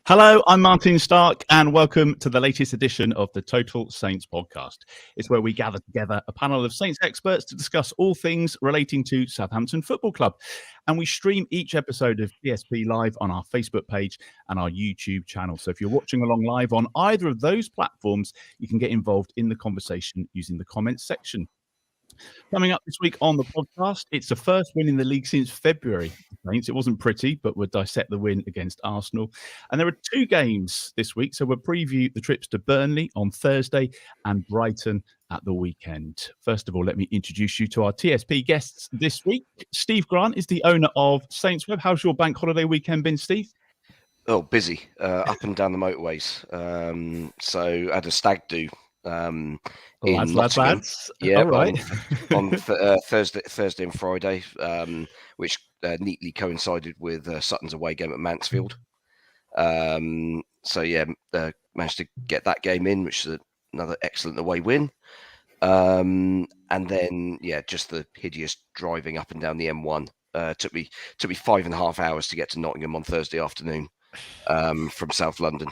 Hello, I'm Martin Starke, and welcome to the latest edition of the Total Saints podcast. It's where we gather together a panel of Saints experts to discuss all things relating to Southampton Football Club. And we stream each episode of TSP live on our Facebook page and our YouTube channel. So if you're watching along live on either of those platforms, you can get involved in the conversation using the comments section. Coming up this week on the podcast, it's the first win in the league since February. It wasn't pretty, but we'll dissect the win against Arsenal. And there are two games this week, so we'll preview the trips to Burnley on Thursday and Brighton at the weekend. First of all, let me introduce you to our TSP guests this week. Steve Grant is the owner of SaintsWeb. How's your bank holiday weekend been, Steve? Oh, busy. Up and down the motorways. So I had a stag do. Lads. Yeah, right. on Thursday and Friday, which neatly coincided with Sutton's away game at Mansfield. Managed to get that game in, which is another excellent away win. And then, just the hideous driving up and down the M1. Took me 5.5 hours to get to Nottingham on Thursday afternoon from South London.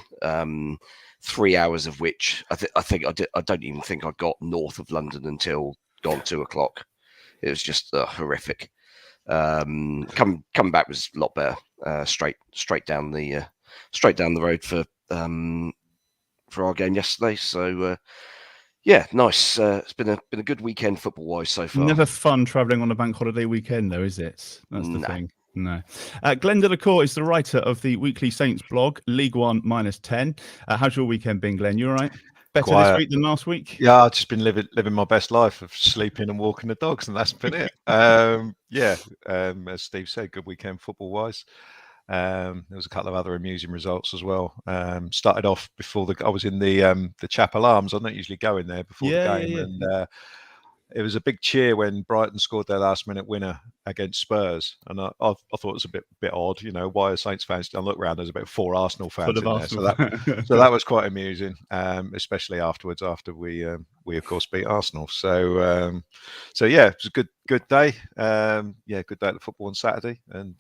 3 hours of which I don't even think I got north of London until gone 2 o'clock. It was just horrific. Coming back was a lot better. Straight down the road for our game yesterday. So nice. It's been a good weekend football wise so far. Never fun travelling on a bank holiday weekend, though, is it? That's the thing. No. Glen is the writer of the Weekly Saints blog, League One -10. How's your weekend been, Glen? You all right? Better this week than last week? Yeah, I've just been living my best life of sleeping and walking the dogs, and that's been it. As Steve said, good weekend football-wise. There was a couple of other amusing results as well. Started off before I was in the Chapel Arms. I don't usually go in there before the game, and it was a big cheer when Brighton scored their last-minute winner against Spurs, and I thought it was a bit odd. You know, why are Saints fans? I look around, there's about 4 Arsenal fans in there, so that was quite amusing, especially afterwards after we of course beat Arsenal. So it was a good day. Good day at the football on Saturday, and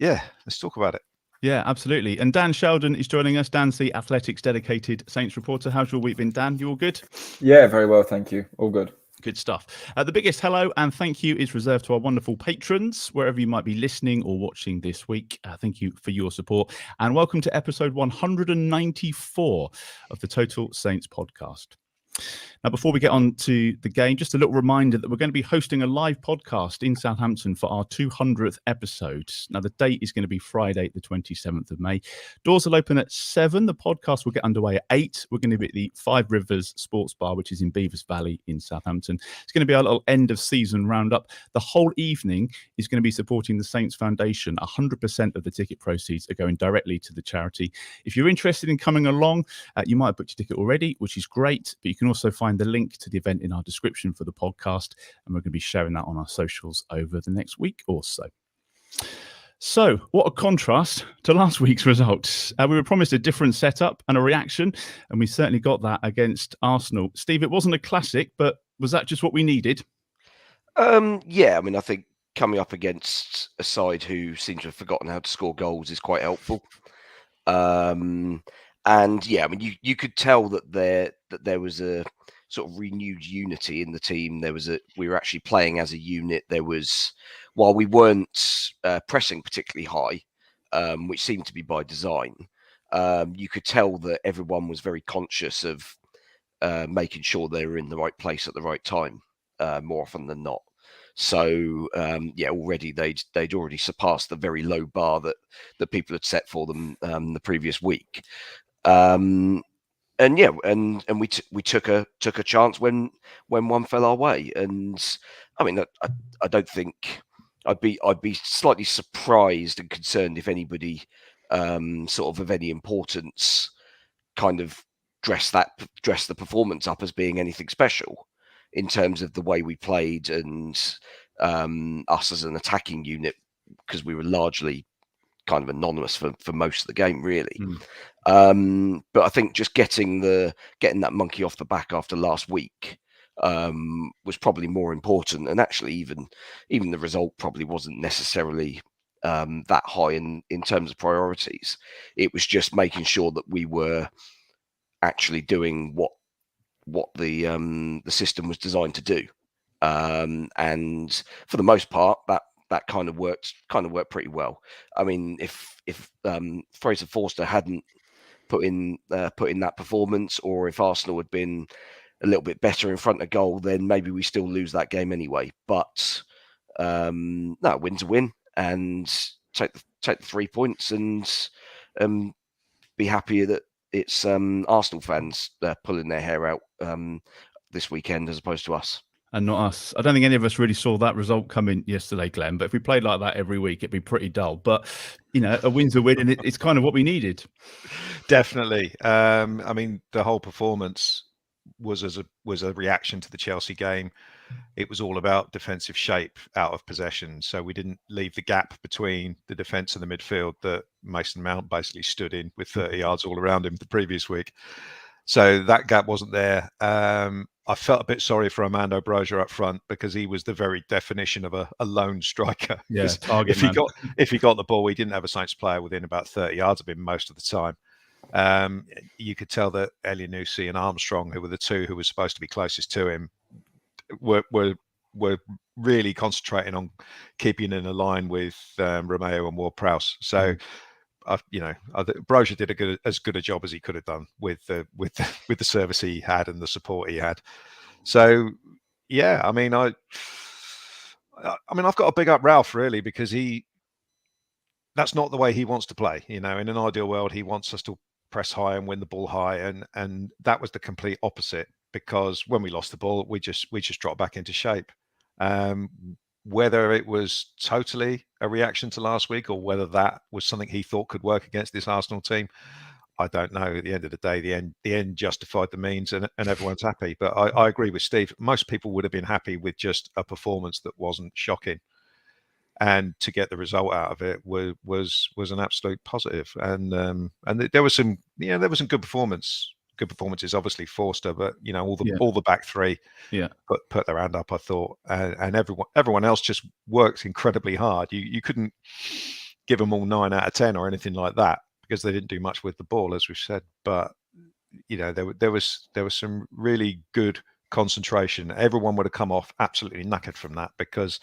let's talk about it. Yeah, absolutely. And Dan Sheldon is joining us. Dan's the Athletics dedicated Saints reporter. How's your week been, Dan? You all good? Yeah, very well, thank you. All good. Good stuff. The biggest hello and thank you is reserved to our wonderful patrons, wherever you might be listening or watching this week. Thank you for your support. And welcome to episode 194 of the Total Saints podcast. Now, before we get on to the game, just a little reminder that we're going to be hosting a live podcast in Southampton for our 200th episode. Now, the date is going to be Friday, the 27th of May. Doors will open at 7. The podcast will get underway at 8. We're going to be at the Five Rivers Sports Bar, which is in Beavers Valley in Southampton. It's going to be our little end of season roundup. The whole evening is going to be supporting the Saints Foundation. 100% of the ticket proceeds are going directly to the charity. If you're interested in coming along, you might have booked your ticket already, which is great, but you can also find the link to the event in our description for the podcast, and we're going to be sharing that on our socials over the next week or so. So, what a contrast to last week's results. We were promised a different setup and a reaction, and we certainly got that against Arsenal. Steve, it wasn't a classic, but was that just what we needed? I think coming up against a side who seems to have forgotten how to score goals is quite helpful. You could tell that there was a sort of renewed unity in the team. We were actually playing as a unit. While we weren't pressing particularly high, which seemed to be by design, you could tell that everyone was very conscious of making sure they were in the right place at the right time, more often than not. So already they'd already surpassed the very low bar that people had set for them the previous week. We took a chance when one fell our way, and I don't think I'd be slightly surprised and concerned if anybody sort of any importance kind of dress the performance up as being anything special in terms of the way we played and us as an attacking unit, because we were largely kind of anonymous for most of the game, really. But I think just getting that monkey off the back after last week was probably more important, and actually even the result probably wasn't necessarily that high in terms of priorities. It was just making sure that we were actually doing what the system was designed to do. And for the most part, that kind of worked pretty well. I mean, if Fraser Forster hadn't put in that performance, or if Arsenal had been a little bit better in front of goal, then maybe we still lose that game anyway. But no, win's a win, and take the 3 points, and be happy that it's Arsenal fans pulling their hair out this weekend as opposed to us. And not us. I don't think any of us really saw that result coming yesterday, Glenn. But if we played like that every week, it'd be pretty dull. But, you know, a win's a win, and it's kind of what we needed. Definitely. I mean, the whole performance was a reaction to the Chelsea game. It was all about defensive shape out of possession. So we didn't leave the gap between the defence and the midfield that Mason Mount basically stood in with 30 yards all around him the previous week. So that gap wasn't there. I felt a bit sorry for Armando Broja up front, because he was the very definition of a lone striker. Yeah, if he got the ball, he didn't have a Saints player within about 30 yards of him most of the time. You could tell that Elianusi and Armstrong, who were the two who were supposed to be closest to him, were really concentrating on keeping in a line with Romeo and Ward-Prowse. So, Broja did as good a job as he could have done with the service he had and the support he had. So, yeah, I mean, I've got to big up Ralph, really, because that's not the way he wants to play. You know, in an ideal world, he wants us to press high and win the ball high, and that was the complete opposite. Because when we lost the ball, we just dropped back into shape. Whether it was totally a reaction to last week, or whether that was something he thought could work against this Arsenal team, I don't know. At the end of the day, the end justified the means, and everyone's happy. But I agree with Steve. Most people would have been happy with just a performance that wasn't shocking, and to get the result out of it was an absolute positive. And there was some good performances, obviously Forster, but all the back three put their hand up, I thought, and everyone else just worked incredibly hard. You couldn't give them all 9 out of 10 or anything like that, because they didn't do much with the ball, as we've said. But there was some really good concentration. Everyone would have come off absolutely knackered from that, because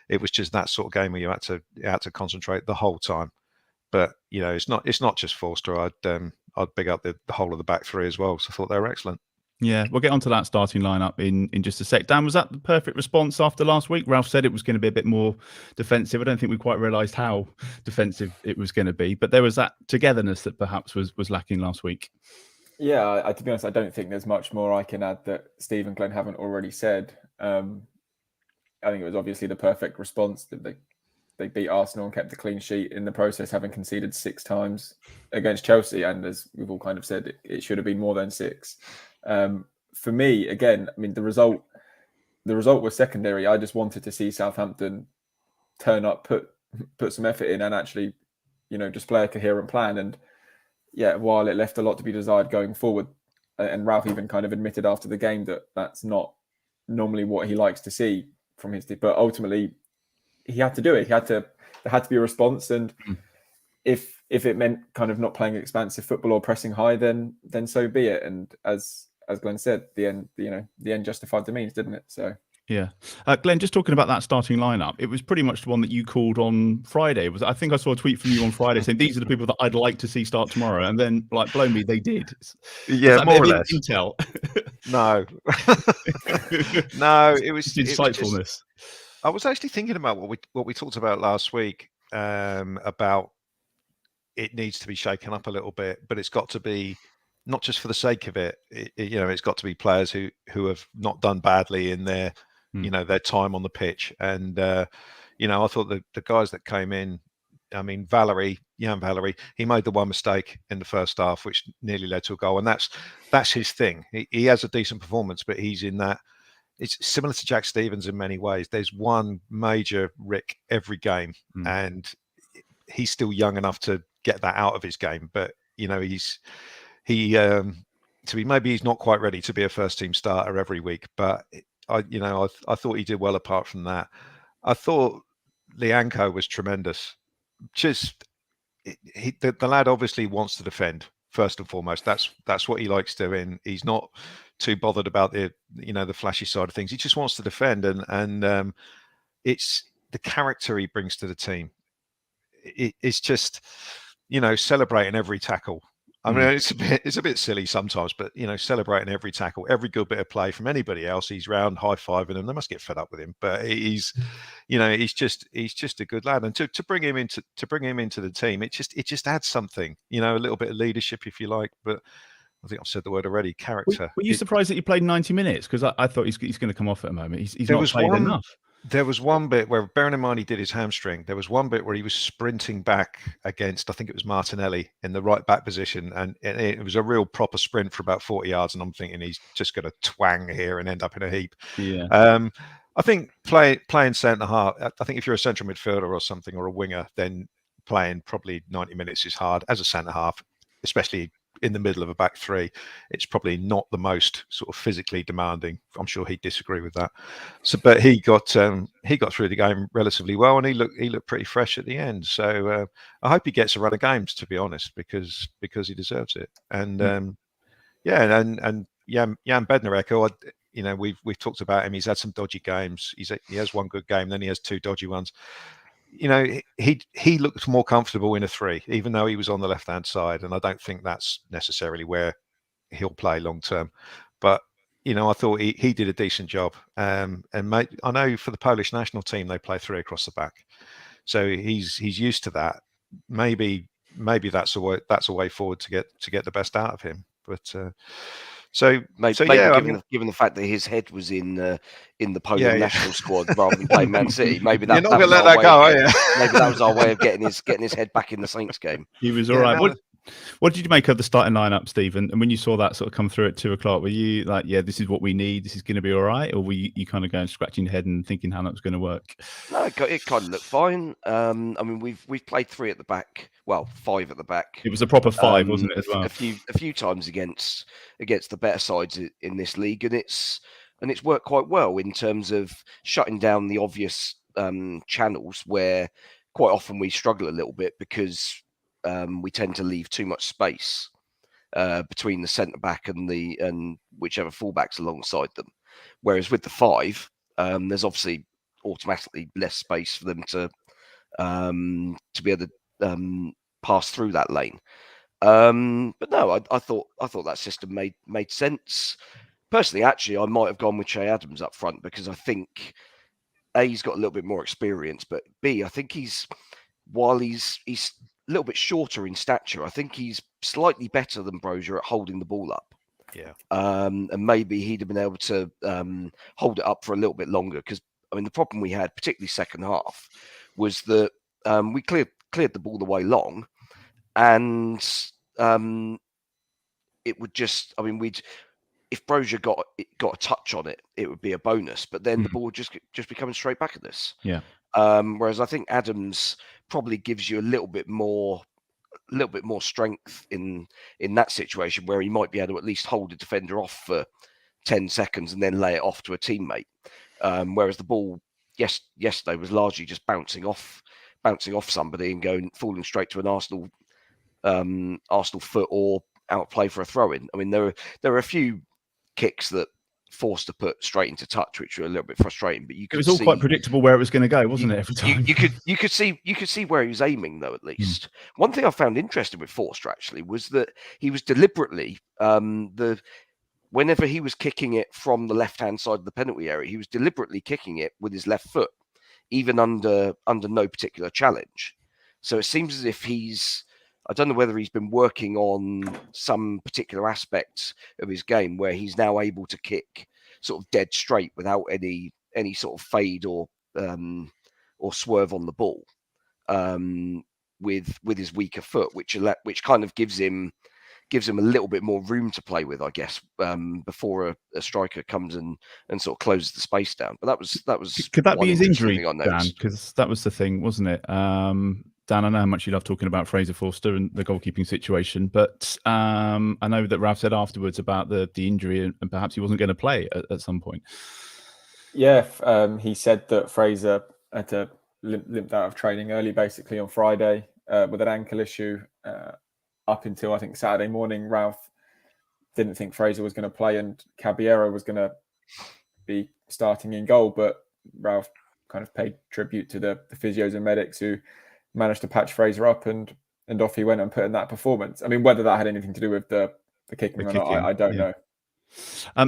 it was just that sort of game where you had to concentrate the whole time. But it's not just Forster. I'd big up the whole of the back three as well. So I thought they were excellent. Yeah, we'll get onto that starting lineup in just a sec. Dan, was that the perfect response after last week? Ralph said it was going to be a bit more defensive. I don't think we quite realised how defensive it was going to be, but there was that togetherness that perhaps was lacking last week. Yeah, to be honest, I don't think there's much more I can add that Steve and Glen haven't already said. I think it was obviously the perfect response. They beat Arsenal and kept a clean sheet in the process, having conceded 6 times against Chelsea. And as we've all kind of said, it should have been more than 6. For me, again, I mean, the result was secondary. I just wanted to see Southampton turn up, put some effort in, and actually, just play a coherent plan. And yeah, while it left a lot to be desired going forward, and Ralph even kind of admitted after the game that that's not normally what he likes to see from his team, but ultimately, he had to do it. There had to be a response, and if it meant kind of not playing expansive football or pressing high, then so be it. And as Glenn said, the end justified the means, didn't it? So yeah, Glenn, just talking about that starting lineup, it was pretty much the one that you called on Friday. I think I saw a tweet from you on Friday saying these are the people that I'd like to see start tomorrow, and then blow me, they did. Yeah, more or less. Intel. No, no, it was insightfulness. I was actually thinking about what we talked about last week, about it needs to be shaken up a little bit, but it's got to be not just for the sake of it. It's got to be players who have not done badly in their their time on the pitch. And I thought the guys that came in, I mean, Jan Valery, he made the one mistake in the first half, which nearly led to a goal, and that's his thing. He has a decent performance, but he's in that. It's similar to Jack Stevens in many ways. There's one major Rick every game, and he's still young enough to get that out of his game. But maybe he's not quite ready to be a first team starter every week. But I thought he did well apart from that. I thought Lianco was tremendous. the lad obviously wants to defend first and foremost. That's what he likes doing. He's not too bothered about the flashy side of things. He just wants to defend, and it's the character he brings to the team. It's just celebrating every tackle. I mean, it's a bit silly sometimes, but celebrating every tackle, every good bit of play from anybody else. He's round high-fiving them. They must get fed up with him, but he's just a good lad. And to bring him into the team, it just adds something, a little bit of leadership, if you like. But I think I've said the word already. Character. Were you surprised that he played 90 minutes? Because I thought he's going to come off at a moment. He's not played enough. There was one bit where, bearing in mind he did his hamstring, there was one bit where he was sprinting back against, I think it was Martinelli, in the right back position. And it was a real proper sprint for about 40 yards. And I'm thinking he's just going to twang here and end up in a heap. Yeah. I think playing centre half, I think if you're a central midfielder or something, or a winger, then playing probably 90 minutes is hard. As a centre half, especially in the middle of a back three, it's probably not the most sort of physically demanding. I'm sure he'd disagree with that. So, but he got through the game relatively well, and he looked pretty fresh at the end. So I hope he gets a run of games, to be honest, because he deserves it. And and Jan Bednarek, we've talked about him. He's had some dodgy games. He has one good game, then he has two dodgy ones. He looked more comfortable in a three, even though he was on the left-hand side, and I don't think that's necessarily where he'll play long term. But I thought he did a decent job. And I know for the Polish national team they play three across the back, so he's used to that. Maybe that's a way forward to get the best out of him. But given the fact that his head was in the Polish national squad rather than playing Man City, maybe that. You're not going to let that go, are you? Maybe that was our way of getting his head back in the Saints game. He was all right. What did you make of the starting lineup, Steve? And when you saw that sort of come through at 2:00, were you like, yeah, this is what we need, this is going to be all right? Or were you kind of going scratching your head and thinking how that was going to work? No, it kind of looked fine. I mean, we've played three at the back, well, five at the back. It was a proper five, wasn't it, as well? A few times against the better sides in this league, and it's worked quite well in terms of shutting down the obvious channels where quite often we struggle a little bit because we tend to leave too much space between the centre back and whichever fullbacks alongside them. Whereas with the five, there's obviously automatically less space for them to be able to pass through that lane. But no, I thought that system made sense. Personally, actually, I might have gone with Che Adams up front because I think A, he's got a little bit more experience, but B, I think while he's a little bit shorter in stature, I think he's slightly better than Brozier at holding the ball up. Yeah. And maybe he'd have been able to hold it up for a little bit longer because, I mean, the problem we had, particularly second half, was that we cleared the ball the way long, and it would just, I mean, if Brozier got a touch on it, it would be a bonus, but then the ball would just be coming straight back at us. Yeah. Whereas I think Adams probably gives you a little bit more strength in that situation where he might be able to at least hold a defender off for 10 seconds and then lay it off to a teammate. Whereas the ball yesterday was largely just bouncing off somebody and falling straight to an Arsenal foot or out play for a throw in. I mean, there are a few kicks that Forster put straight into touch, which were a little bit frustrating. But it was all quite predictable where it was going to go, wasn't it? Every time you could see where he was aiming, though. At least one thing I found interesting with Forster actually was that he was deliberately whenever he was kicking it from the left-hand side of the penalty area, he was deliberately kicking it with his left foot, even under no particular challenge. So it seems as if I don't know whether he's been working on some particular aspect of his game where he's now able to kick sort of dead straight without any sort of fade or swerve on the ball with his weaker foot, which kind of gives him a little bit more room to play with, I guess, before a striker comes and sort of closes the space down. But that was could that be his injury, Dan? Because that was the thing, wasn't it? Dan, I know how much you love talking about Fraser Forster and the goalkeeping situation, but I know that Ralph said afterwards about the injury and perhaps he wasn't going to play at some point. Yeah, he said that Fraser had to limped out of training early, basically on Friday with an ankle issue. Up until I think Saturday morning, Ralph didn't think Fraser was going to play and Caballero was going to be starting in goal, but Ralph kind of paid tribute to the physios and medics who managed to patch Fraser up, and off he went and put in that performance. I mean, whether that had anything to do with the kicking or not, I don't know.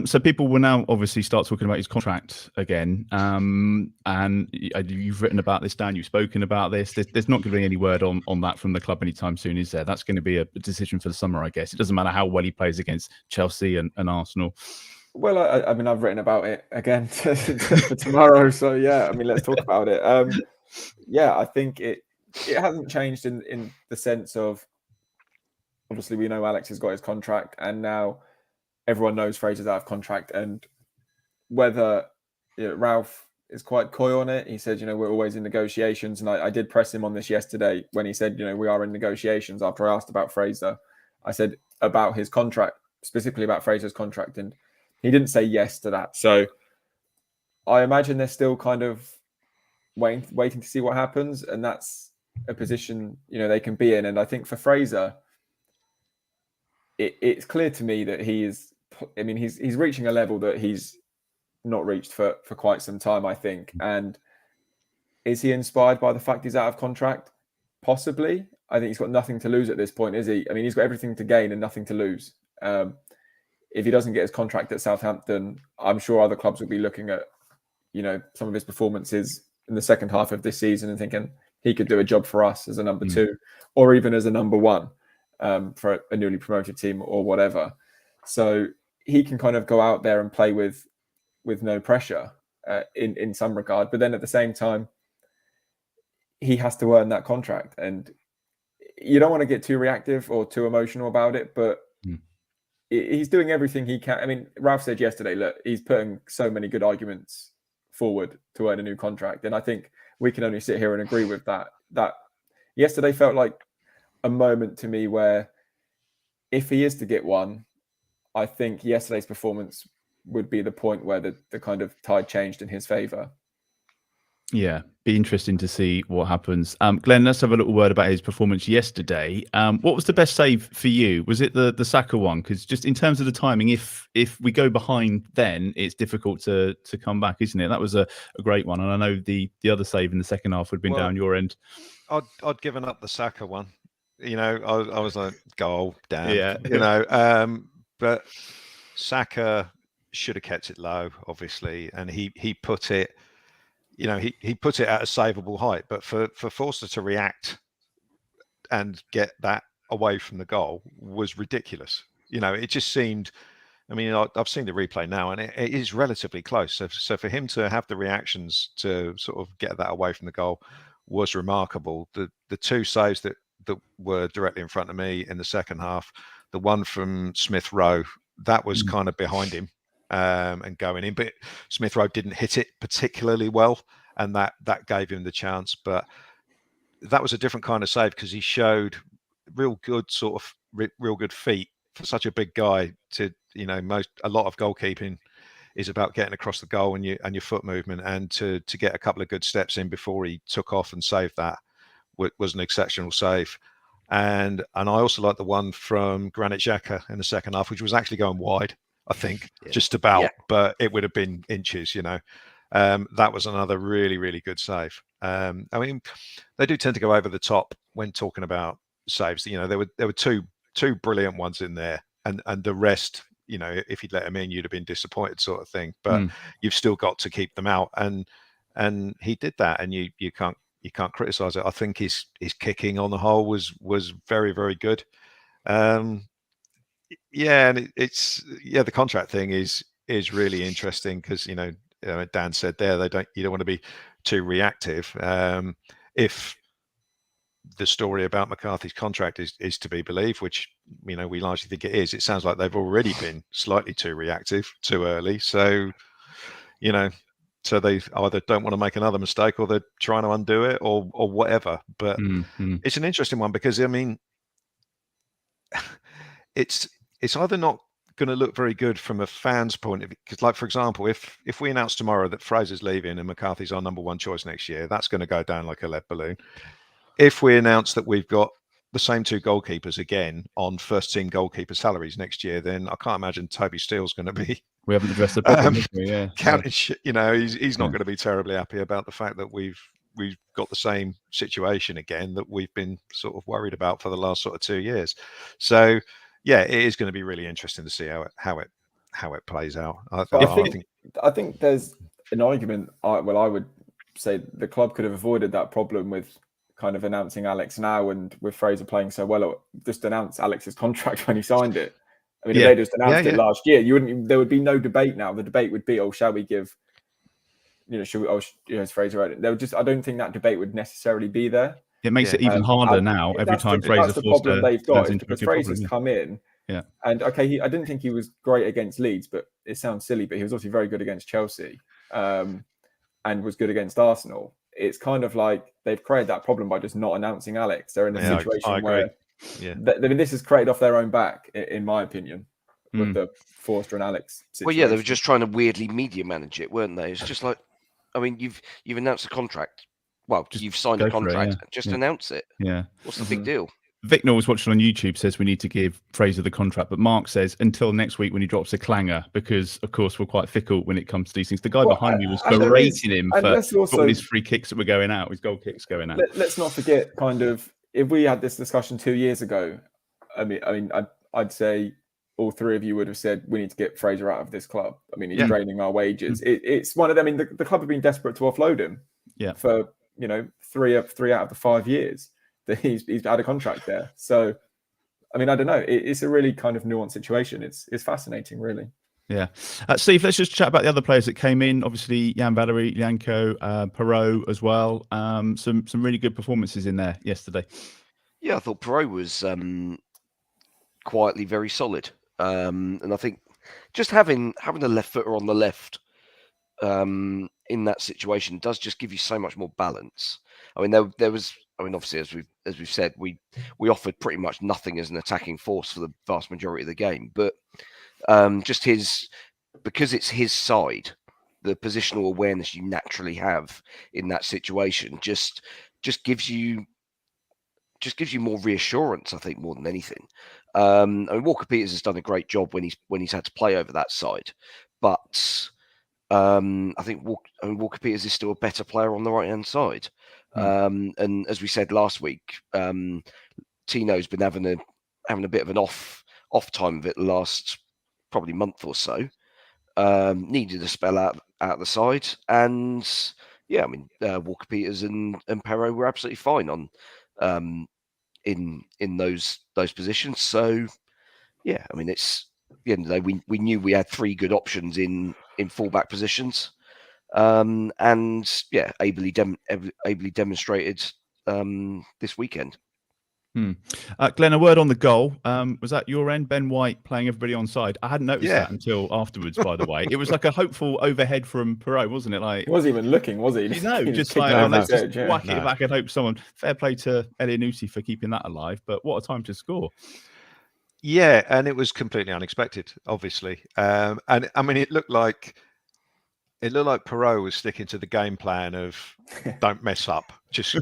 So people will now obviously start talking about his contract again. And you've written about this, Dan. You've spoken about this. There's not going to be any word on that from the club anytime soon, is there? That's going to be a decision for the summer, I guess. It doesn't matter how well he plays against Chelsea and Arsenal. Well, I mean, I've written about it again for tomorrow. So, yeah, I mean, let's talk about it. I think it hasn't changed in the sense of, obviously, we know Alex has got his contract, and now everyone knows Fraser's out of contract. And whether Ralph is quite coy on it, he said, we're always in negotiations. And I did press him on this yesterday when he said, we are in negotiations. After I asked about Fraser, I said about his contract, specifically about Fraser's contract. And he didn't say yes to that. So I imagine they're still kind of waiting to see what happens. And that's a position, they can be in. And I think for Fraser, it's clear to me that he's reaching a level that he's not reached for quite some time, I think. And is he inspired by the fact he's out of contract? Possibly. I think he's got nothing to lose at this point, is he? I mean, he's got everything to gain and nothing to lose. If he doesn't get his contract at Southampton, I'm sure other clubs will be looking at, some of his performances in the second half of this season and thinking he could do a job for us as a number two or even as a number one for a newly promoted team or whatever. So he can kind of go out there and play with no pressure in some regard. But then at the same time, he has to earn that contract. And you don't want to get too reactive or too emotional about it, but he's doing everything he can. I mean, Ralph said yesterday, look, he's putting so many good arguments forward to earn a new contract. And I think we can only sit here and agree with that. That yesterday felt like a moment to me where if he is to get one, I think yesterday's performance would be the point where the kind of tide changed in his favour. Yeah, be interesting to see what happens. Glen, let's have a little word about his performance yesterday. What was the best save for you? Was it the Saka one? Because just in terms of the timing, if we go behind, then it's difficult to come back, isn't it? That was a great one, and I know the other save in the second half would have been down your end. I'd given up the Saka one. I was like, goal, damn. But Saka should have kept it low, obviously, and he put it. He put it at a savable height, but for Forster to react and get that away from the goal was ridiculous. It just seemed. I mean, I've seen the replay now, and it is relatively close. So for him to have the reactions to sort of get that away from the goal was remarkable. The two saves that were directly in front of me in the second half, the one from Smith Rowe, that was kind of behind him. And going in, but Smith Rowe didn't hit it particularly well, and that gave him the chance. But that was a different kind of save because he showed real good real good feet for such a big guy. To a lot of goalkeeping is about getting across the goal and your foot movement, and to get a couple of good steps in before he took off and saved that was an exceptional save. And I also like the one from Granit Xhaka in the second half, which was actually going wide. I think just about, but it would have been inches, that was another really, really good save. I mean, they do tend to go over the top when talking about saves. There were two brilliant ones in there, and the rest, if you'd let them in, you'd have been disappointed, sort of thing. But you've still got to keep them out, and he did that, and you can't criticize it. I think his kicking on the whole was very, very good. And it's the contract thing is really interesting because Dan said there you don't want to be too reactive. If the story about McCarthy's contract is to be believed, which we largely think it is, it sounds like they've already been slightly too reactive too early. So so they either don't want to make another mistake or they're trying to undo it or whatever. But it's an interesting one because I mean it's either not going to look very good from a fan's point of view. Because, like, for example, if we announce tomorrow that Fraser's leaving and McCarthy's our number one choice next year, that's going to go down like a lead balloon. If we announce that we've got the same two goalkeepers again on first team goalkeeper salaries next year, then I can't imagine Toby Steele's going to be. We haven't addressed the problem, have we? Yeah. Counting, you know, he's not going to be terribly happy about the fact that we've got the same situation again that we've been sort of worried about for the last sort of 2 years. So yeah, it is going to be really interesting to see how it plays out. I think there's an argument. I would say the club could have avoided that problem with kind of announcing Alex now, and with Fraser playing so well, just announce Alex's contract when he signed it. I mean, if they just announced it last year, there would be no debate now. The debate would be, shall we give, is Fraser out? There would just, I don't think that debate would necessarily be there. It makes it even harder now every time Fraser Forster. That's the problem they've got, because Fraser's come in. Yeah. And I didn't think he was great against Leeds, but it sounds silly, but he was obviously very good against Chelsea, and was good against Arsenal. It's kind of like they've created that problem by just not announcing Alex. They're in a situation where this is created off their own back, in my opinion, with the Forster and Alex situation. Well, yeah, they were just trying to weirdly media manage it, weren't they? It's just like, I mean, you've announced a contract. Well, you've signed a contract. Just announce it. Yeah. What's the big deal? Vic Knowles watching on YouTube says we need to give Fraser the contract, but Mark says until next week when he drops a clanger, because of course we're quite fickle when it comes to these things. The guy behind me was berating him for all his free kicks that were going out, his goal kicks going out. Let's not forget, kind of, if we had this discussion 2 years ago, I mean, I'd say all three of you would have said we need to get Fraser out of this club. I mean, he's draining our wages. It's one of them. I mean, the club have been desperate to offload him. Yeah. For 3 out of the 5 years that he's had a contract there. So, I mean, I don't know. It's a really kind of nuanced situation. It's fascinating, really. Yeah. Steve, let's just chat about the other players that came in. Obviously, Jan Valery, Janko, Perot as well. Some really good performances in there yesterday. Yeah, I thought Perot was quietly very solid. And I think just having a left footer on the left in that situation does just give you so much more balance. I mean, there was. I mean, obviously, as we've said, we offered pretty much nothing as an attacking force for the vast majority of the game. But just because it's his side, the positional awareness you naturally have in that situation just gives you more reassurance. I think more than anything. I mean, Walker Peters has done a great job when he's had to play over that side, but I think Walker Peters is still a better player on the right hand side. And as we said last week, Tino's been having a bit of an off time of it the last probably month or so. Needed a spell out the side, and yeah, I mean Walker Peters and Perot were absolutely fine on in those positions. So yeah, I mean it's at the end of the day we knew we had three good options in fullback positions. And yeah, ably demonstrated this weekend. Glen, a word on the goal. Was that your end? Ben White playing everybody on side. I hadn't noticed that until afterwards, by the way. It was like a hopeful overhead from Perot, wasn't it? Like, he wasn't even looking, was he? Just like, let's just whack it back and hope someone. Fair play to Elianusi for keeping that alive, but what a time to score. Yeah, and it was completely unexpected, obviously. And I mean, it looked like Perot was sticking to the game plan of don't mess up, just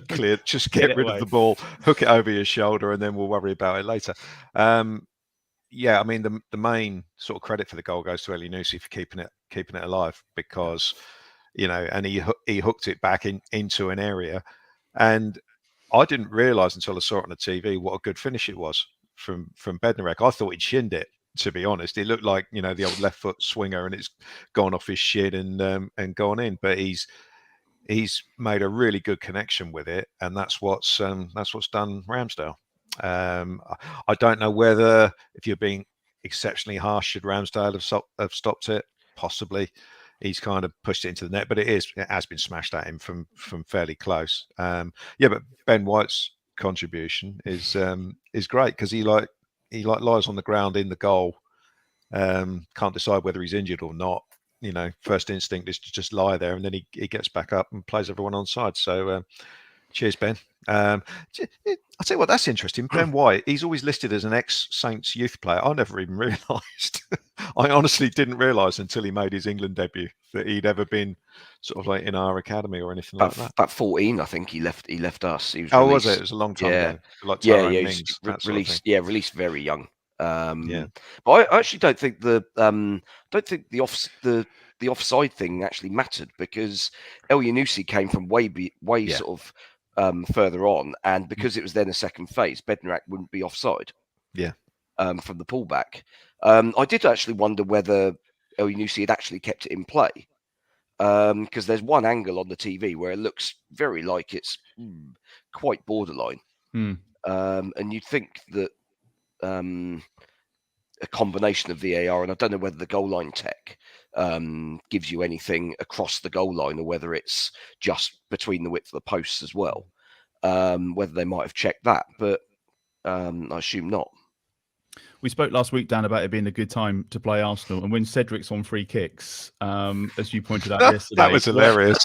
get rid of the ball, hook it over your shoulder, and then we'll worry about it later. Yeah, I mean the main sort of credit for the goal goes to Elianusi for keeping it alive, because and he hooked it back into an area, and I didn't realise until I saw it on the TV what a good finish it was from Bednarek. I thought he'd shinned it. To be honest, it looked like the old left foot swinger, and it's gone off his shin and gone in. But he's made a really good connection with it, and that's what's done Ramsdale. I don't know whether, if you're being exceptionally harsh, should Ramsdale have stopped it? Possibly. He's kind of pushed it into the net, but it has been smashed at him from fairly close. But Ben White's contribution is great, because he lies on the ground in the goal, can't decide whether he's injured or not. First instinct is to just lie there, and then he gets back up and plays everyone on side. So Cheers, Ben. I'll tell you what, that's interesting. Ben White, he's always listed as an ex-Saints youth player. I never even realised. I honestly didn't realise until he made his England debut that he'd ever been sort of like in our academy or anything like that. About 14, I think he left us. He was released. Was it? It was a long time ago. Like he Mings, was released very young. Yeah. But I actually don't think the offside thing actually mattered, because El Yunusi came from way sort of further on, and because it was then a second phase, Bednarak wouldn't be offside. Yeah. From the pullback. I did actually wonder whether El Yunusi had actually kept it in play, because there's one angle on the TV where it looks very like it's quite borderline. And you'd think that a combination of VAR, and I don't know whether the goal line tech gives you anything across the goal line, or whether it's just between the width of the posts as well, whether they might have checked that, but I assume not. We spoke last week, Dan, about it being a good time to play Arsenal, and when Cedric's on free kicks, as you pointed out yesterday, that was hilarious.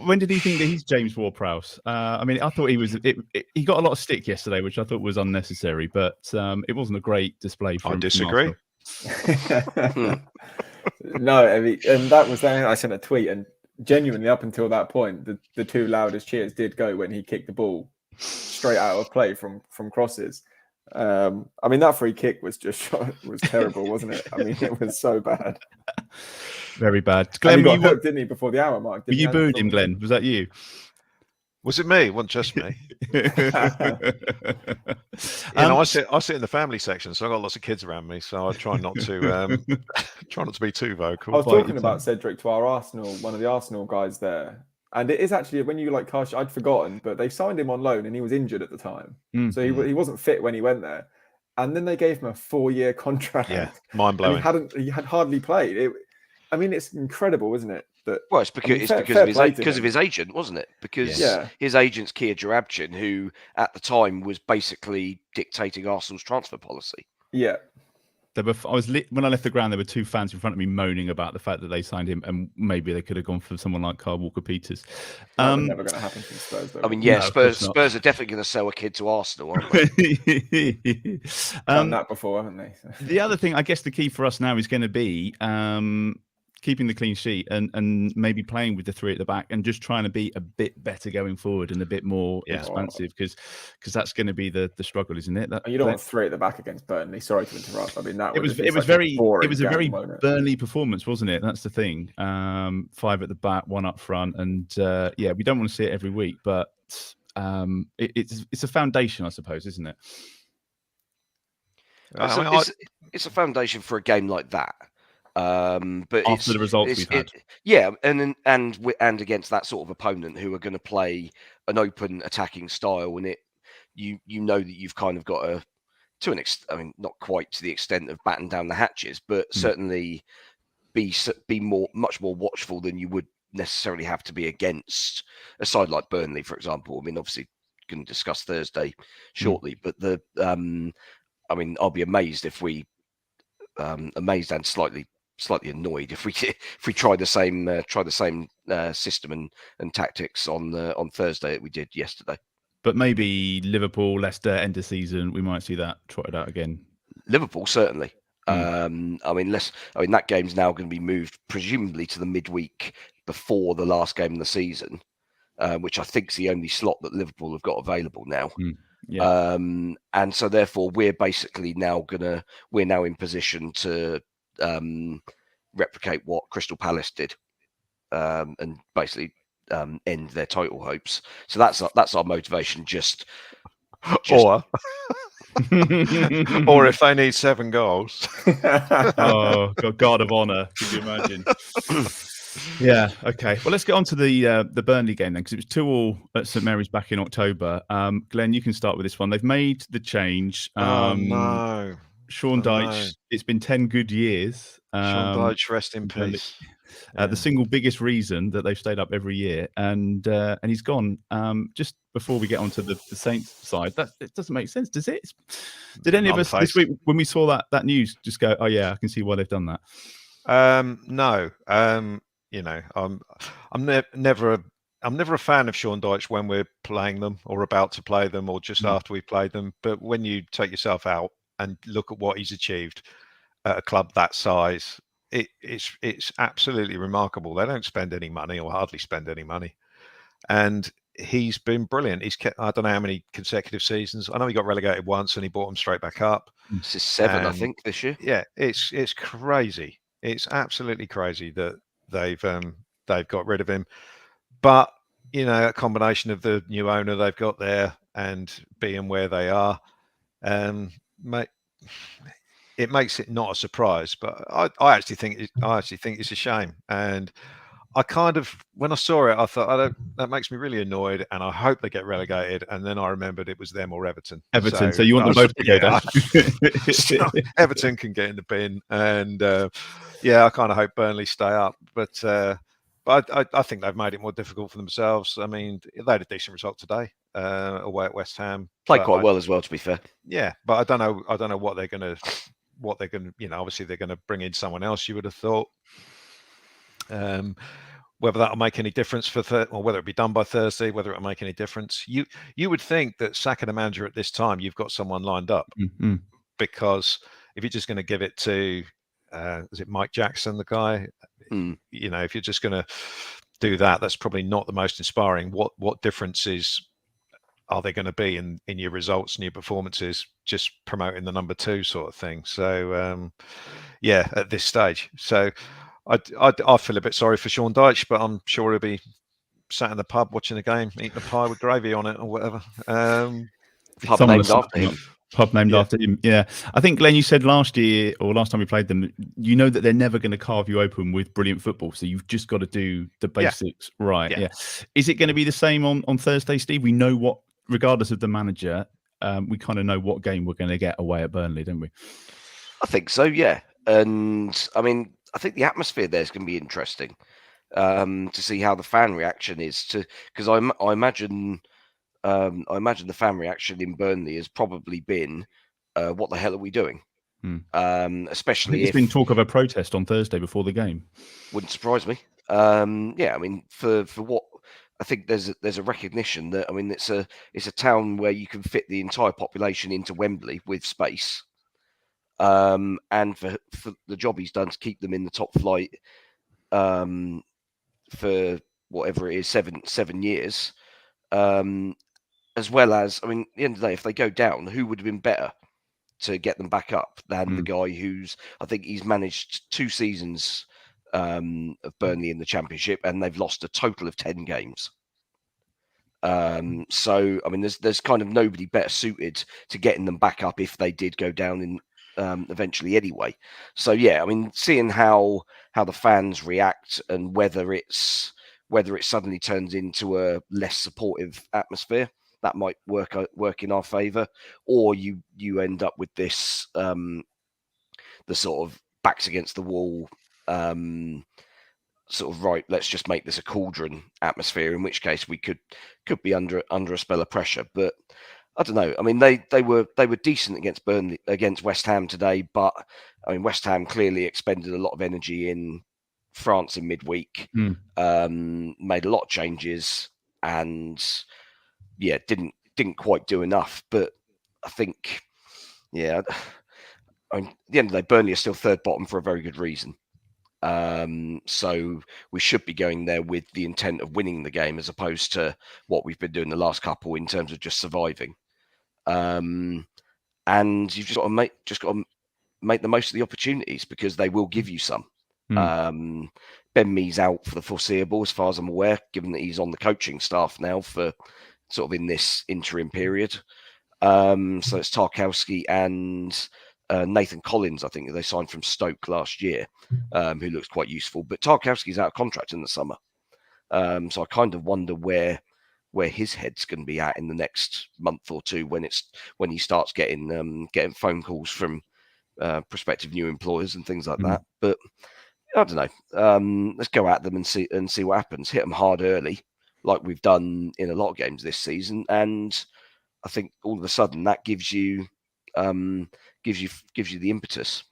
When did he think that he's James Ward-Prowse? I mean, I thought he was. He got a lot of stick yesterday, which I thought was unnecessary, but it wasn't a great display. I disagree. No, I mean, and that was then I sent a tweet, and genuinely up until that point, the two loudest cheers did go when he kicked the ball straight out of play from crosses. I mean, that free kick was terrible, wasn't it? I mean, it was so bad. Very bad. Glen, he got hooked, didn't he, before the hour mark? You booed him, Glen. Was that you? Was it me? It wasn't just me. I sit in the family section, so I've got lots of kids around me, so I try not to be too vocal. I was talking about Cedric to our Arsenal, one of the Arsenal guys there. And it is actually, when you cast, I'd forgotten, but they signed him on loan and he was injured at the time. So he wasn't fit when he went there. And then they gave him a 4-year contract. Yeah, mind blowing. He had hardly played. I mean, it's incredible, isn't it? Well, it's because of his agent, wasn't it? Because his agent's Kia Jarabchin, who at the time was basically dictating Arsenal's transfer policy. Yeah. When I left the ground, there were two fans in front of me moaning about the fact that they signed him, and maybe they could have gone for someone like Kyle Walker-Peters. Never going to happen from Spurs, though. I mean, yeah, no, Spurs are definitely going to sell a kid to Arsenal, aren't they? Done that before, haven't they? The other thing, I guess, the key for us now is going to be keeping the clean sheet and maybe playing with the three at the back and just trying to be a bit better going forward and a bit more expansive, because that's going to be the struggle, isn't it? You don't want three at the back against Burnley. Sorry to interrupt. I mean, it was a very Burnley performance, wasn't it? That's the thing. 5 at the back, 1 up front, and we don't want to see it every week, but it's a foundation, I suppose, isn't it? It's a foundation for a game like that. But after the results we've had, and against that sort of opponent who are going to play an open attacking style, and you know that you've kind of got to an extent, I mean, not quite to the extent of batten down the hatches, but certainly be much more watchful than you would necessarily have to be against a side like Burnley, for example. I mean, obviously, going to discuss Thursday shortly, but I mean, I'll be amazed if we amazed and slightly annoyed if we try the same system and tactics on Thursday that we did yesterday. But maybe Liverpool, Leicester, end of season, we might see that trotted out again. Liverpool, certainly. I mean, that game's now going to be moved presumably to the midweek before the last game of the season, which I think is the only slot that Liverpool have got available now. And so therefore we're basically now in position to replicate what Crystal Palace did, and basically end their title hopes. So that's our motivation. Or if they need 7 goals. Oh, God of honour! Could you imagine? Yeah. Okay. Well, let's get on to the Burnley game then, because it was 2-2 at St Mary's back in October. Glenn, you can start with this one. They've made the change. No. Sean Dyche. No. It's been 10 good years. Sean Dyche, rest in peace. The single biggest reason that they've stayed up every year, and he's gone. Just before we get onto the Saints side, it doesn't make sense, does it? Did any of us this week, when we saw that news, just go, "Oh yeah, I can see why they've done that"? No. I'm never a fan of Sean Dyche when we're playing them or about to play them or just after we played them. But when you take yourself out and look at what he's achieved at a club that size, it's absolutely remarkable. They don't spend any money or hardly spend any money, and he's been brilliant. He's kept, I don't know how many consecutive seasons. I know he got relegated once and he brought them straight back up. This is 7, I think, this year. Yeah, it's crazy. It's absolutely crazy that they've got rid of him. But a combination of the new owner they've got there and being where they are, it makes it not a surprise. But I actually think it's a shame. And I kind of, when I saw it, I thought, that makes me really annoyed, and I hope they get relegated. And then I remembered it was them or Everton. So you want them both to go down? Everton can get in the bin, and I kind of hope Burnley stay up. But I think they've made it more difficult for themselves. I mean, they had a decent result today away at West Ham. Played quite well as well, to be fair. Yeah, but I don't know what they're going to. Obviously they're going to bring in someone else. You would have thought. Whether that'll make any difference or whether it be done by Thursday, whether it'll make any difference. You would think that sacking a manager at this time, you've got someone lined up, because if you're just going to give it to, is it Mike Jackson, the guy? If you're just going to do that, that's probably not the most inspiring. What differences are there going to be in your results and your performances, just promoting the number 2 sort of thing? So, at this stage. So I feel a bit sorry for Sean Dyche, but I'm sure he'll be sat in the pub watching the game, eating a pie with gravy on it or whatever. Pub named after him. Pub named after him. Yeah. I think, Glenn, you said last year or last time we played them, that they're never going to carve you open with brilliant football. So you've just got to do the basics right. Yeah. Is it going to be the same on Thursday, Steve? We know what, regardless of the manager, we kind of know what game we're going to get away at Burnley, don't we? I think so, yeah. And I mean, I think the atmosphere there is going to be interesting to see how the fan reaction is because I imagine the fan reaction in Burnley has probably been, what the hell are we doing? Especially if there's been talk of a protest on Thursday before the game. Wouldn't surprise me. I mean, for what I think there's a recognition that, I mean, it's a town where you can fit the entire population into Wembley with space. And for the job he's done to keep them in the top flight for whatever it is, seven years, as well as, I mean, at the end of the day, if they go down, who would have been better to get them back up than the guy who's, I think he's managed 2 seasons of Burnley in the Championship, and they've lost a total of 10 games. So, I mean, there's kind of nobody better suited to getting them back up if they did go down in eventually anyway. So I mean, seeing how the fans react and whether it suddenly turns into a less supportive atmosphere, that might work in our favour, or you end up with this the sort of backs against the wall sort of, right, let's just make this a cauldron atmosphere, in which case we could be under a spell of pressure. But I don't know. I mean, they were decent against West Ham today, but I mean, West Ham clearly expended a lot of energy in France in midweek, made a lot of changes, and didn't quite do enough. But I think, I mean, at the end of the day, Burnley are still third bottom for a very good reason. So we should be going there with the intent of winning the game, as opposed to what we've been doing the last couple in terms of just surviving. And you've just got to make the most of the opportunities, because they will give you some. Ben Mee's out for the foreseeable, as far as I'm aware, given that he's on the coaching staff now for sort of in this interim period. So it's Tarkowski and Nathan Collins, I think, that they signed from Stoke last year, who looks quite useful. But Tarkowski's out of contract in the summer. So I kind of wonder where his head's going to be at in the next month or two, when he starts getting phone calls from prospective new employers and things like that. But I don't know. Let's go at them and see what happens. Hit them hard early, like we've done in a lot of games this season, and I think all of a sudden that gives you the impetus.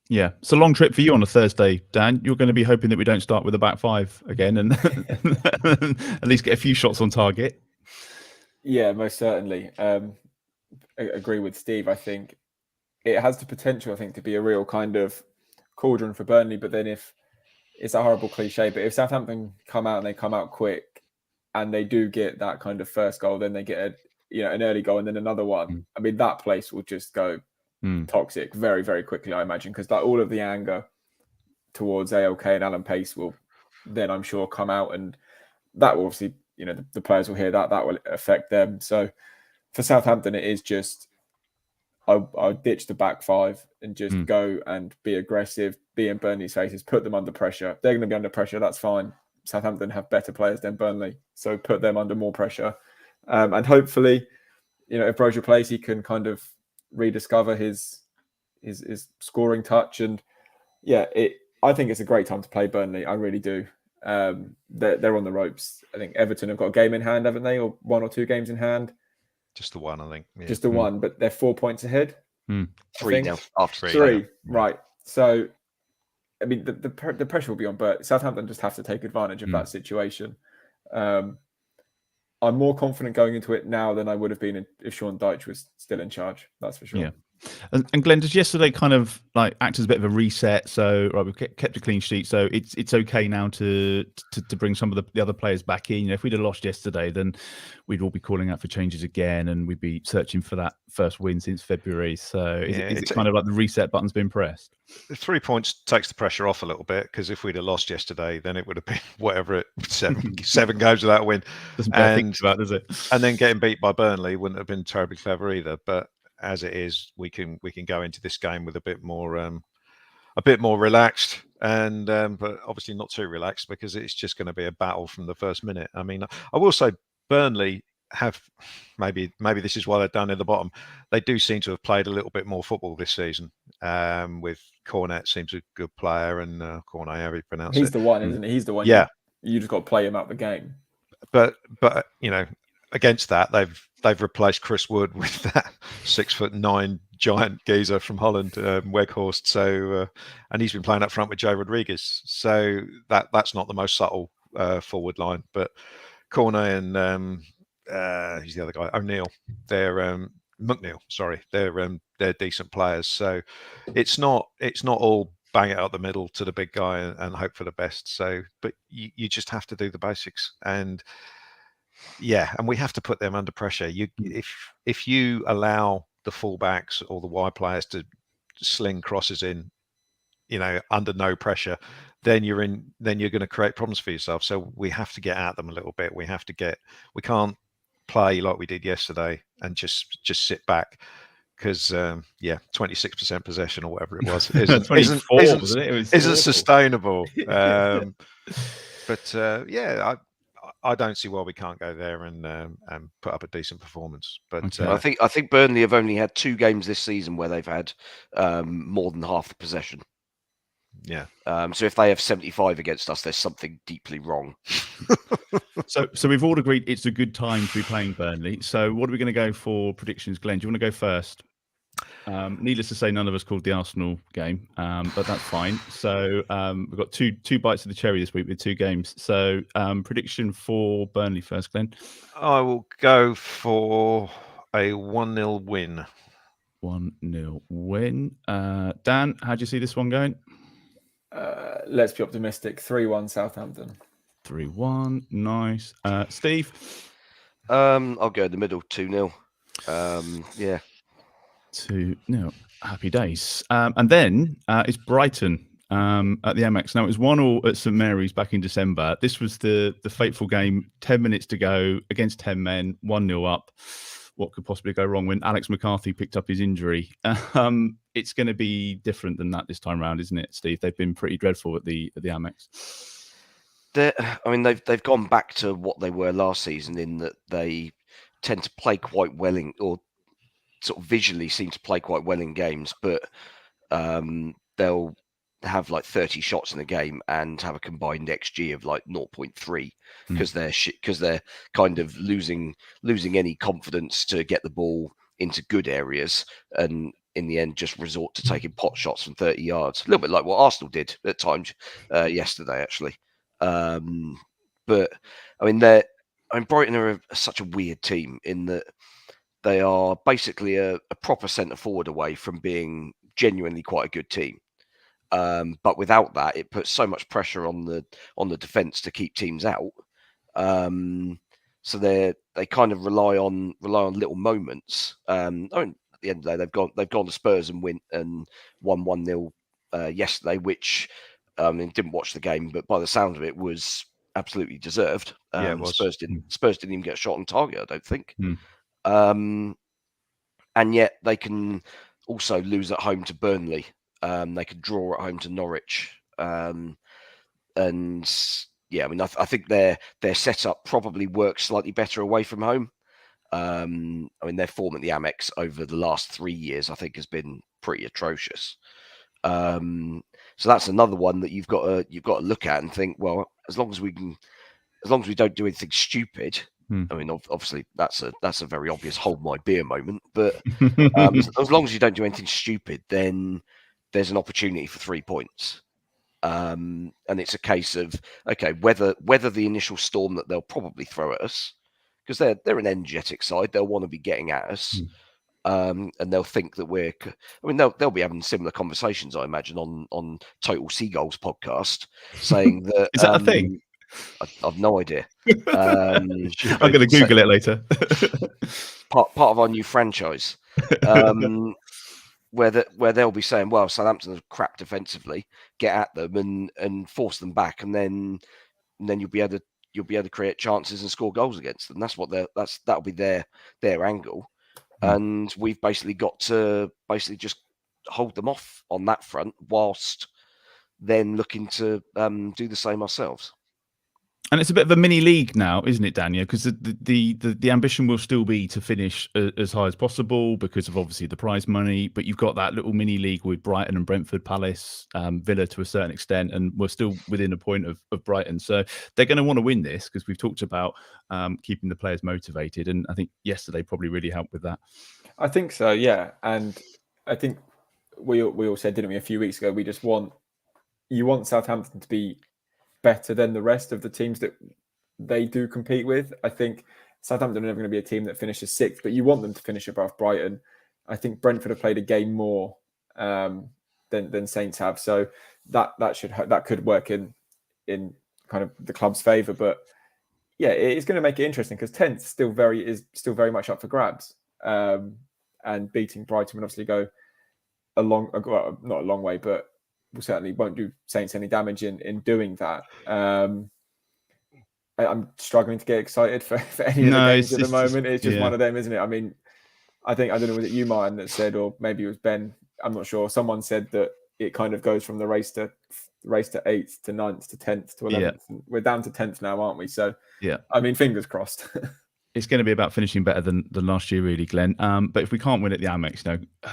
Yeah, it's a long trip for you on a Thursday, Dan. You're going to be hoping that we don't start with a back five again and at least get a few shots on target. Yeah, most certainly. I agree with Steve. I think it has the potential, to be a real kind of cauldron for Burnley. But then if it's a horrible cliche, but if Southampton come out and they come out quick and they do get that kind of first goal, then they get an early goal and then another one. I mean, that place will just go toxic very, very quickly, I imagine, because all of the anger towards ALK and Alan Pace will then, I'm sure, come out, and that will obviously, the players will hear that will affect them. So for Southampton, it is just I'll ditch the back five and just go and be aggressive, be in Burnley's faces, put them under pressure. They're going to be under pressure, that's fine. Southampton have better players than Burnley, so put them under more pressure. And hopefully, if Brozier plays, he can kind of rediscover his scoring touch. And I think it's a great time to play Burnley. I really do. They're on the ropes. I think Everton have got a game in hand, haven't they, or one or two games in hand? Just the one, I think. Yeah. Just the one, but they're 4 points ahead. 3 now. After 3, right? So, I mean, the pressure will be on, but Southampton just have to take advantage of that situation. I'm more confident going into it now than I would have been if Sean Dyche was still in charge. That's for sure. Yeah. And Glen, does yesterday kind of like act as a bit of a reset? So we've kept a clean sheet, so it's okay now to bring some of the other players back in. If we'd have lost yesterday, then we'd all be calling out for changes again, and we'd be searching for that first win since February. So is it kind of like the reset button's been pressed? The 3 points takes the pressure off a little bit, because if we'd have lost yesterday, then it would have been seven games without a win. Doesn't think about, does it? And then getting beat by Burnley wouldn't have been terribly clever either. But as it is, we can go into this game with a bit more relaxed, and but obviously not too relaxed, because it's just going to be a battle from the first minute. I mean, I will say Burnley have maybe this is why they're down in the bottom. They do seem to have played a little bit more football this season. With Cornet seems a good player, and Cornet, however you pronounce it. He's the one, isn't he? He's the one. Yeah, you just got to play him out the game. But against that, they've replaced Chris Wood with that 6'9" giant geezer from Holland, Weghorst. So and he's been playing up front with Joe Rodriguez. So that's not the most subtle forward line. But Cornet and who's the other guy? O'Neill. They're McNeil. Sorry, they're decent players. So it's not all bang it out the middle to the big guy and hope for the best. So, but you just have to do the basics. And and we have to put them under pressure. If you allow the fullbacks or the wide players to sling crosses in, under no pressure, then you're going to create problems for yourself. So we have to get at them a little bit. We can't play like we did yesterday and just sit back, because 26% possession or whatever it was isn't sustainable. I don't see why we can't go there and put up a decent performance. But I think Burnley have only had 2 games this season where they've had more than half the possession. Yeah. So if they have 75 against us, there's something deeply wrong. So we've all agreed it's a good time to be playing Burnley. So what are we going to go for predictions, Glen? Do you want to go first? Needless to say, none of us called the Arsenal game, but that's fine. So we've got two bites of the cherry this week with 2 games. So prediction for Burnley first, Glen. I will go for a 1-0 win. 1-0 win. Dan, how do you see this one going? Let's be optimistic. 3-1 Southampton. 3-1. Nice. Steve? I'll go in the middle. 2-0. 2-0. Happy days. And then it's Brighton at the Amex. Now, it was 1-1 at St Mary's back in December. This was the fateful game. 10 minutes to go against 10 men. 1-0 up. What could possibly go wrong when Alex McCarthy picked up his injury? It's going to be different than that this time around, isn't it, Steve? They've been pretty dreadful at the Amex. They've gone back to what they were last season, in that they tend to play quite well or sort of visually seem to play quite well in games, but they'll have like 30 shots in a game and have a combined XG of like 0.3 because they're kind of losing any confidence to get the ball into good areas, and in the end just resort to taking pot shots from 30 yards, a little bit like what Arsenal did at times yesterday, actually. But I mean, Brighton are such a weird team in that they are basically a proper centre forward away from being genuinely quite a good team. But without that, it puts so much pressure on the defence to keep teams out. So they kind of rely on little moments. I mean, at the end of the day, they've gone to Spurs and won 1-0 yesterday, which didn't watch the game, but by the sound of it, was absolutely deserved. It was. Spurs didn't even get a shot on target, I don't think. And yet they can also lose at home to Burnley. They could draw at home to Norwich. And yeah, I mean, I think their setup probably works slightly better away from home. I mean, their form at the Amex over the last 3 years, I think, has been pretty atrocious. So that's another one that you've got to look at and think, well, as long as we don't do anything stupid. I mean, obviously that's a very obvious hold my beer moment, but as long as you don't do anything stupid, then there's an opportunity for 3 points. And it's a case of, okay, whether the initial storm that they'll probably throw at us, because they're an energetic side, they'll want to be getting at us, and they'll think that they'll be having similar conversations, I imagine, on Total Seagulls podcast, saying that is that a thing? I've no idea. I'm going to Google it later. part of our new franchise. Where they'll be saying, well, Southampton are crap defensively, get at them and force them back, and then you'll be able to create chances and score goals against them. That'll be their angle, and we've basically got to just hold them off on that front, whilst then looking to do the same ourselves. And it's a bit of a mini league now, isn't it, Daniel? Because the ambition will still be to finish as high as possible because of obviously the prize money. But you've got that little mini league with Brighton and Brentford, Palace, Villa to a certain extent, and we're still within a point of Brighton. So they're going to want to win this because we've talked about keeping the players motivated, and I think yesterday probably really helped with that. I think so, yeah. And I think we all said, didn't we, a few weeks ago, you want Southampton to be better than the rest of the teams that they do compete with. I think Southampton are never going to be a team that finishes sixth, but you want them to finish above Brighton. I think Brentford have played a game more than Saints have, so that could work in kind of the club's favour. But yeah, it's going to make it interesting because 10th is still very much up for grabs, and beating Brighton would obviously go not a long way, but will certainly won't do Saints any damage in doing that. I'm struggling to get excited for any of the games at the moment. It's just one of them, isn't it? I mean, I don't know, was it you, Martin, that said, or maybe it was Ben, I'm not sure. Someone said that it kind of goes from the race to 8th to 9th to 10th to 11th. Yeah. We're down to 10th now, aren't we? So, yeah, I mean, fingers crossed. It's going to be about finishing better than last year, really, Glenn. But if we can't win at the Amex,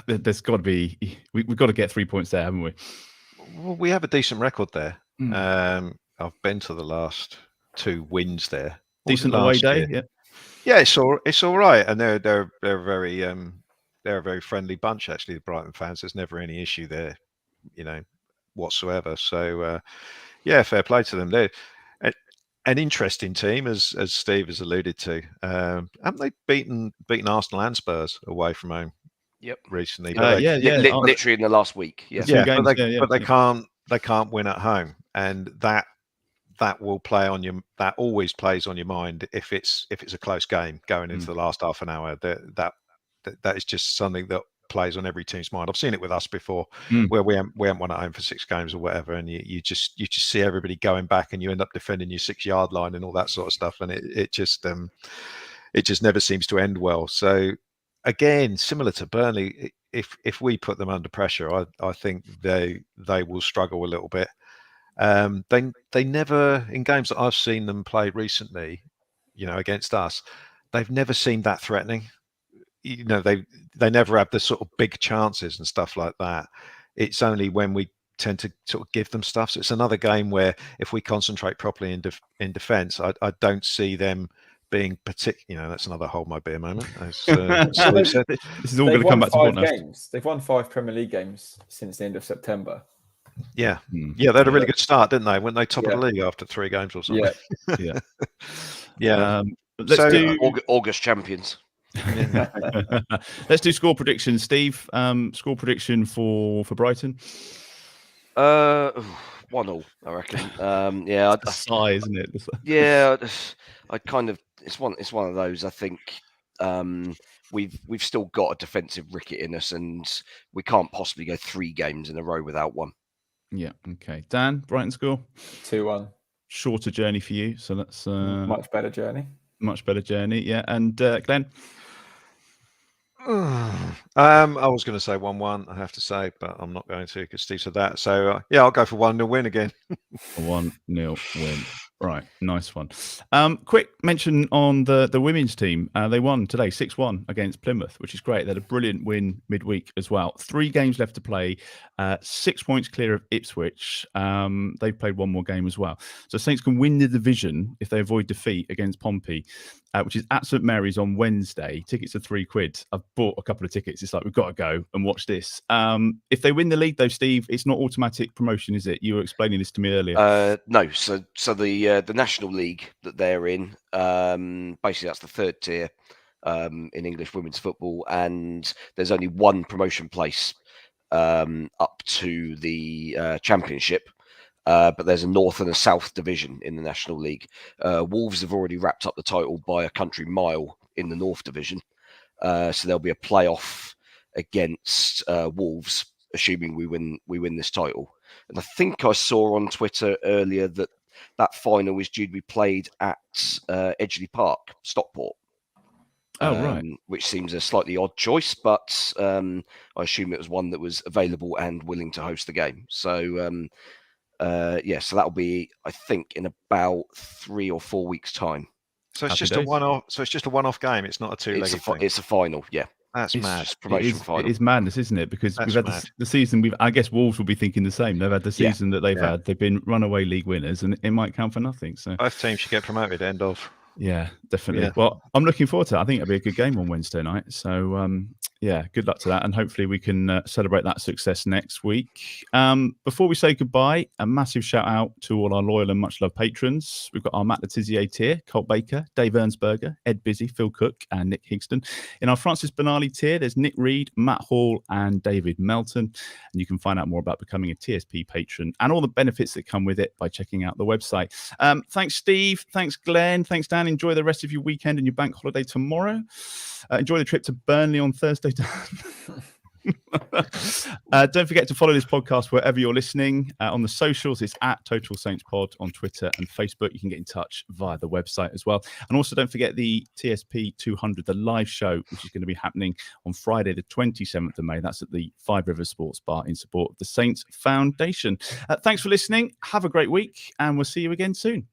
there's got to be, we've got to get 3 points there, haven't we? Well, we have a decent record there. I've been to the last 2 wins there. Decent away day, yeah. It's all right, and they're a very friendly bunch. Actually, the Brighton fans. There's never any issue there, whatsoever. So, yeah, fair play to them. They're an interesting team, as Steve has alluded to. Haven't they beaten Arsenal and Spurs away from home? Yep, recently. Literally in the last week. But they can't win at home, and that will play on you. That always plays on your mind if it's a close game going into the last half an hour. That is just something that plays on every team's mind. I've seen it with us before, where we haven't won at home for 6 games or whatever, and you just see everybody going back, and you end up defending your 6-yard line and all that sort of stuff, and it just never seems to end well. So. Again, similar to Burnley, if we put them under pressure, I think they will struggle a little bit. They never, in games that I've seen them play recently, against us, they've never seemed that threatening. They never have the sort of big chances and stuff like that. It's only when we tend to sort of give them stuff. So it's another game where if we concentrate properly in defence, I don't see them being particular. That's another hold my beer moment. As Steve said. This is all going to come back to Podcast. Games. They've won 5 Premier League games since the end of September. Yeah, they had a really good start, didn't they? Weren't they top of the league after 3 games or something? Yeah. Let's do August champions. Let's do score predictions, Steve. Score prediction for Brighton. 1-1, I reckon. It's a sigh, isn't it? Yeah, I kind of. It's one of those. I think we've still got a defensive ricket in us, and we can't possibly go 3 games in a row without one. Yeah. Okay. Dan, Brighton score 2-1. Shorter journey for you, so that's much better journey. Much better journey. Yeah. And Glenn. I was going to say 1-1, I have to say, but I'm not going to because Steve said that. So I'll go for 1-0 win again. 1-0 win. Right, nice one. Quick mention on the women's team. They won today 6-1 against Plymouth, which is great. They had a brilliant win midweek as well. 3 games left to play, 6 points clear of Ipswich. They've played 1 more game as well. So Saints can win the division if they avoid defeat against Pompey, which is at St Mary's on Wednesday. Tickets are £3. I've bought a couple of tickets. It's like, we've got to go and watch this. If they win the league though, Steve, it's not automatic promotion, is it? You were explaining this to me earlier. No. So the National League that they're in, basically that's the 3rd tier in English women's football, and there's only 1 promotion place up to the Championship. But there's a North and a South division in the National League. Wolves have already wrapped up the title by a country mile in the North division. So there'll be a playoff against Wolves, assuming we win this title. And I think I saw on Twitter earlier that final is due to be played at Edgeley Park, Stockport. Oh, right. Which seems a slightly odd choice, but I assume it was one that was available and willing to host the game. So, so that'll be, I think, in about 3 or 4 weeks' time. So it's just a one-off. So it's just a one-off game. It's not a 2-legged thing. It's a final, yeah. That's mad. Promotion final. It is madness, isn't it? Because we've had the season. I guess Wolves will be thinking the same. They've had the season that they've had. They've been runaway league winners, and it might count for nothing. So both teams should get promoted. End of. Yeah, definitely. Yeah. Well, I'm looking forward to it. I think it'll be a good game on Wednesday night. So, good luck to that. And hopefully we can celebrate that success next week. Before we say goodbye, a massive shout out to all our loyal and much loved patrons. We've got our Matt Letizia tier, Colt Baker, Dave Ernsberger, Ed Busy, Phil Cook, and Nick Higston. In our Francis Benali tier, there's Nick Reed, Matt Hall, and David Melton. And you can find out more about becoming a TSP patron and all the benefits that come with it by checking out the website. Thanks, Steve. Thanks, Glenn. Thanks, Dan. Enjoy the rest of your weekend and your bank holiday tomorrow. Enjoy the trip to Burnley on Thursday. Don't forget to follow this podcast wherever you're listening. On the socials, it's at Total Saints Pod on Twitter and Facebook. You can get in touch via the website as well. And also don't forget the TSP 200, the live show, which is going to be happening on Friday, the 27th of May. That's at the Five Rivers Sports Bar in support of the Saints Foundation. Thanks for listening. Have a great week, and we'll see you again soon.